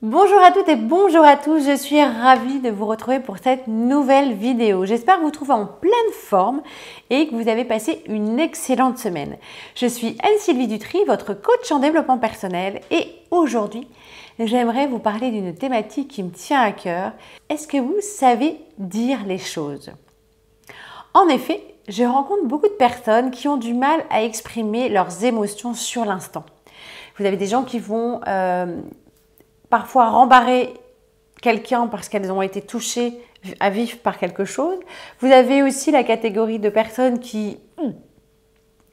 Bonjour à toutes et bonjour à tous, je suis ravie de vous retrouver pour cette nouvelle vidéo. J'espère que vous trouvez en pleine forme et que vous avez passé une excellente semaine. Je suis Anne-Sylvie Dutry, votre coach en développement personnel et aujourd'hui, j'aimerais vous parler d'une thématique qui me tient à cœur. Est-ce que vous savez dire les choses? En effet, je rencontre beaucoup de personnes qui ont du mal à exprimer leurs émotions sur l'instant. Vous avez des gens qui vont parfois rembarrer quelqu'un parce qu'elles ont été touchées à vif par quelque chose. Vous avez aussi la catégorie de personnes qui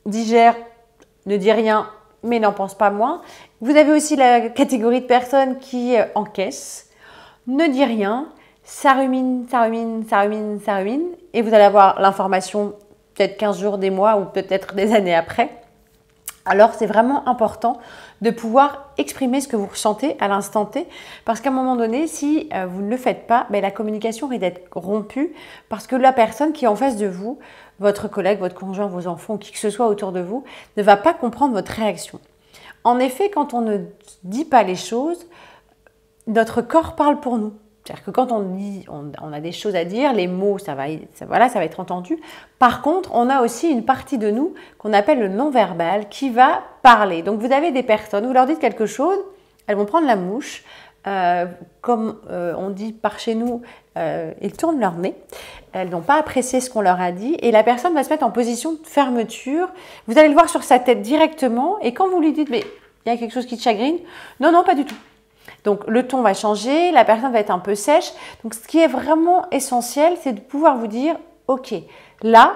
digèrent, ne dit rien, mais n'en pense pas moins. Vous avez aussi la catégorie de personnes qui encaissent, ne dit rien, ça rumine, ça rumine, ça rumine, ça rumine, et vous allez avoir l'information peut-être 15 jours, des mois ou peut-être des années après. Alors, c'est vraiment important de pouvoir exprimer ce que vous ressentez à l'instant T parce qu'à un moment donné, si vous ne le faites pas, la communication risque d'être rompue parce que la personne qui est en face de vous, votre collègue, votre conjoint, vos enfants, qui que ce soit autour de vous, ne va pas comprendre votre réaction. En effet, quand on ne dit pas les choses, notre corps parle pour nous. C'est-à-dire que quand on a des choses à dire, les mots, ça va être entendu. Par contre, on a aussi une partie de nous qu'on appelle le non-verbal qui va parler. Donc, vous avez des personnes, vous leur dites quelque chose, elles vont prendre la mouche, comme on dit par chez nous, ils tournent leur nez. Elles n'ont pas apprécié ce qu'on leur a dit et la personne va se mettre en position de fermeture. Vous allez le voir sur sa tête directement et quand vous lui dites « mais il y a quelque chose qui te chagrine ?» Non, non, pas du tout. Donc, le ton va changer, la personne va être un peu sèche. Donc, ce qui est vraiment essentiel, c'est de pouvoir vous dire « Ok, là,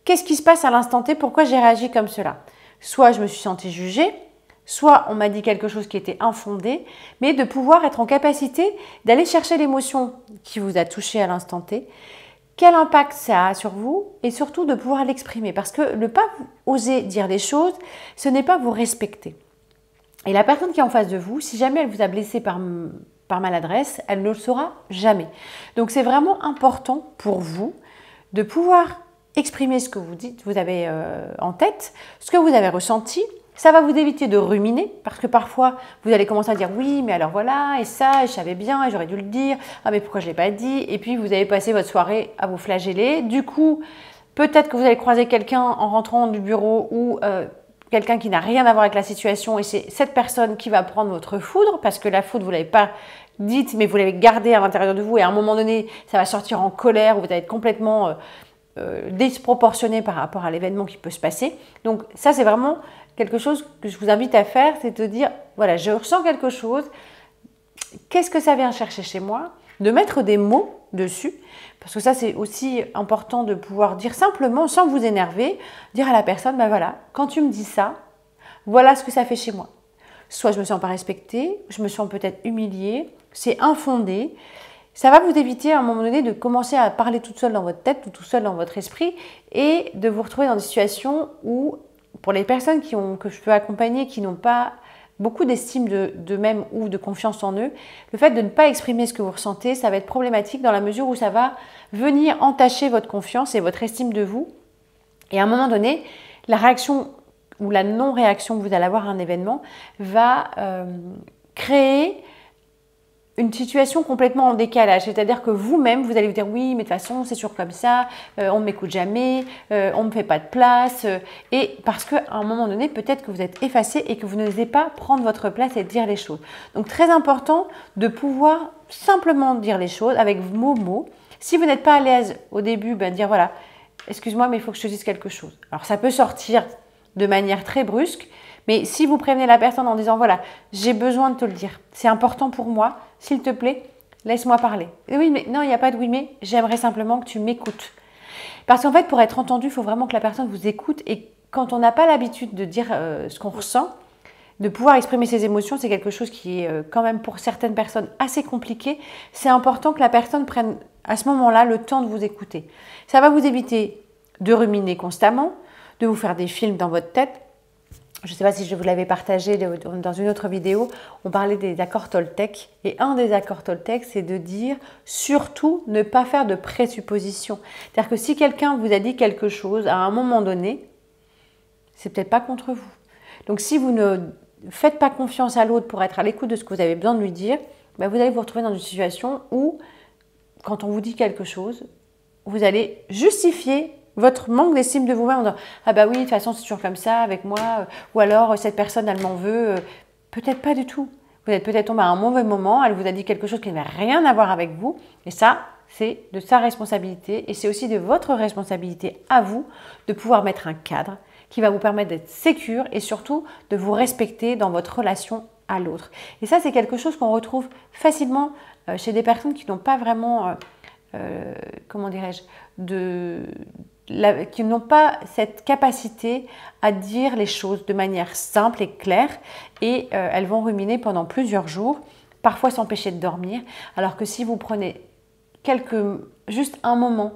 qu'est-ce qui se passe à l'instant T? Pourquoi j'ai réagi comme cela ?» Soit je me suis sentie jugée, soit on m'a dit quelque chose qui était infondé, mais de pouvoir être en capacité d'aller chercher l'émotion qui vous a touché à l'instant T, quel impact ça a sur vous et surtout de pouvoir l'exprimer. Parce que ne pas oser dire les choses, ce n'est pas vous respecter. Et la personne qui est en face de vous, si jamais elle vous a blessé par maladresse, elle ne le saura jamais. Donc, c'est vraiment important pour vous de pouvoir exprimer ce que vous dites, vous avez en tête, ce que vous avez ressenti. Ça va vous éviter de ruminer parce que parfois, vous allez commencer à dire « oui, mais alors voilà, et ça, et je savais bien, et j'aurais dû le dire. Ah, mais pourquoi je ne l'ai pas dit ?» Et puis, vous avez passé votre soirée à vous flageller. Du coup, peut-être que vous allez croiser quelqu'un en rentrant du bureau ou quelqu'un qui n'a rien à voir avec la situation et c'est cette personne qui va prendre votre foudre parce que la foudre, vous ne l'avez pas dite, mais vous l'avez gardée à l'intérieur de vous et à un moment donné, ça va sortir en colère, vous allez être complètement disproportionné par rapport à l'événement qui peut se passer. Donc ça, c'est vraiment quelque chose que je vous invite à faire, c'est de dire, voilà, je ressens quelque chose, qu'est-ce que ça vient chercher chez moi? De mettre des mots dessus, parce que ça c'est aussi important de pouvoir dire simplement, sans vous énerver, dire à la personne, ben voilà, quand tu me dis ça, voilà ce que ça fait chez moi. Soit je me sens pas respectée, je me sens peut-être humiliée, c'est infondé. Ça va vous éviter à un moment donné de commencer à parler toute seule dans votre tête ou tout seul dans votre esprit et de vous retrouver dans des situations où, pour les personnes que je peux accompagner, qui n'ont pas beaucoup d'estime d'eux-mêmes ou de confiance en eux, le fait de ne pas exprimer ce que vous ressentez, ça va être problématique dans la mesure où ça va venir entacher votre confiance et votre estime de vous. Et à un moment donné, la réaction ou la non-réaction que vous allez avoir à un événement va créer une situation complètement en décalage, c'est-à-dire que vous-même, vous allez vous dire oui, mais de toute façon, c'est sûr comme ça, on ne m'écoute jamais, on ne me fait pas de place, et parce qu'à un moment donné, peut-être que vous êtes effacé et que vous n'osez pas prendre votre place et dire les choses. Donc, très important de pouvoir simplement dire les choses avec vos mots. Si vous n'êtes pas à l'aise au début, dire voilà, excuse-moi, mais il faut que je te dise quelque chose. Alors, ça peut sortir de manière très brusque, mais si vous prévenez la personne en disant, voilà, j'ai besoin de te le dire, c'est important pour moi, s'il te plaît, laisse-moi parler. Et oui, mais non, il n'y a pas de oui, mais j'aimerais simplement que tu m'écoutes. Parce qu'en fait, pour être entendu, il faut vraiment que la personne vous écoute. Et quand on n'a pas l'habitude de dire ce qu'on ressent, de pouvoir exprimer ses émotions, c'est quelque chose qui est quand même pour certaines personnes assez compliqué. C'est important que la personne prenne à ce moment-là le temps de vous écouter. Ça va vous éviter de ruminer constamment, de vous faire des films dans votre tête. Je ne sais pas si je vous l'avais partagé dans une autre vidéo, on parlait des accords Toltec. Et un des accords Toltec, c'est de dire surtout ne pas faire de présuppositions. C'est-à-dire que si quelqu'un vous a dit quelque chose à un moment donné, c'est peut-être pas contre vous. Donc si vous ne faites pas confiance à l'autre pour être à l'écoute de ce que vous avez besoin de lui dire, bah, vous allez vous retrouver dans une situation où, quand on vous dit quelque chose, vous allez justifier votre manque d'estime de vous-même en disant « Ah bah oui, de toute façon, c'est toujours comme ça avec moi. » Ou alors « Cette personne, elle m'en veut. » Peut-être pas du tout. Vous êtes peut-être tombé à un mauvais moment, elle vous a dit quelque chose qui n'avait rien à voir avec vous. Et ça, c'est de sa responsabilité. Et c'est aussi de votre responsabilité à vous de pouvoir mettre un cadre qui va vous permettre d'être sécure et surtout de vous respecter dans votre relation à l'autre. Et ça, c'est quelque chose qu'on retrouve facilement chez des personnes qui n'ont pas vraiment, comment dirais-je, qui n'ont pas cette capacité à dire les choses de manière simple et claire et elles vont ruminer pendant plusieurs jours, parfois s'empêcher de dormir, alors que si vous prenez juste un moment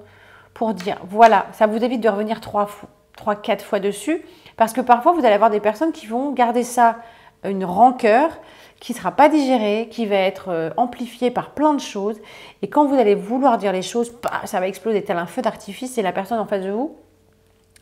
pour dire voilà, ça vous évite de revenir 3-4 fois dessus, parce que parfois vous allez avoir des personnes qui vont garder ça, une rancœur qui ne sera pas digérée, qui va être amplifiée par plein de choses. Et quand vous allez vouloir dire les choses, ça va exploser tel un feu d'artifice et la personne en face de vous,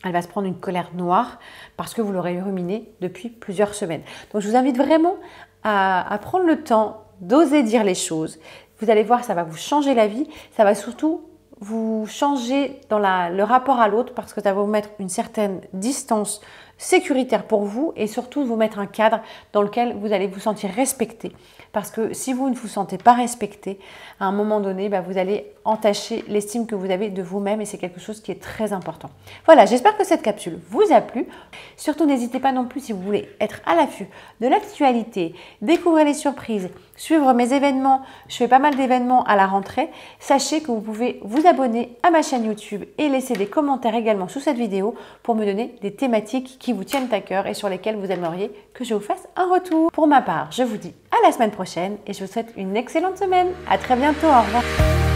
elle va se prendre une colère noire parce que vous l'aurez ruminé depuis plusieurs semaines. Donc je vous invite vraiment à prendre le temps d'oser dire les choses. Vous allez voir, ça va vous changer la vie. Ça va surtout vous changer dans le rapport à l'autre parce que ça va vous mettre une certaine distance sécuritaire pour vous et surtout vous mettre un cadre dans lequel vous allez vous sentir respecté. Parce que si vous ne vous sentez pas respecté, à un moment donné, vous allez entacher l'estime que vous avez de vous-même et c'est quelque chose qui est très important. Voilà, j'espère que cette capsule vous a plu. Surtout, n'hésitez pas non plus si vous voulez être à l'affût de l'actualité, découvrir les surprises, suivre mes événements. Je fais pas mal d'événements à la rentrée. Sachez que vous pouvez vous abonner à ma chaîne YouTube et laisser des commentaires également sous cette vidéo pour me donner des thématiques qui vous tiennent à cœur et sur lesquelles vous aimeriez que je vous fasse un retour. Pour ma part, je vous dis à la semaine prochaine et je vous souhaite une excellente semaine. À très bientôt, au revoir.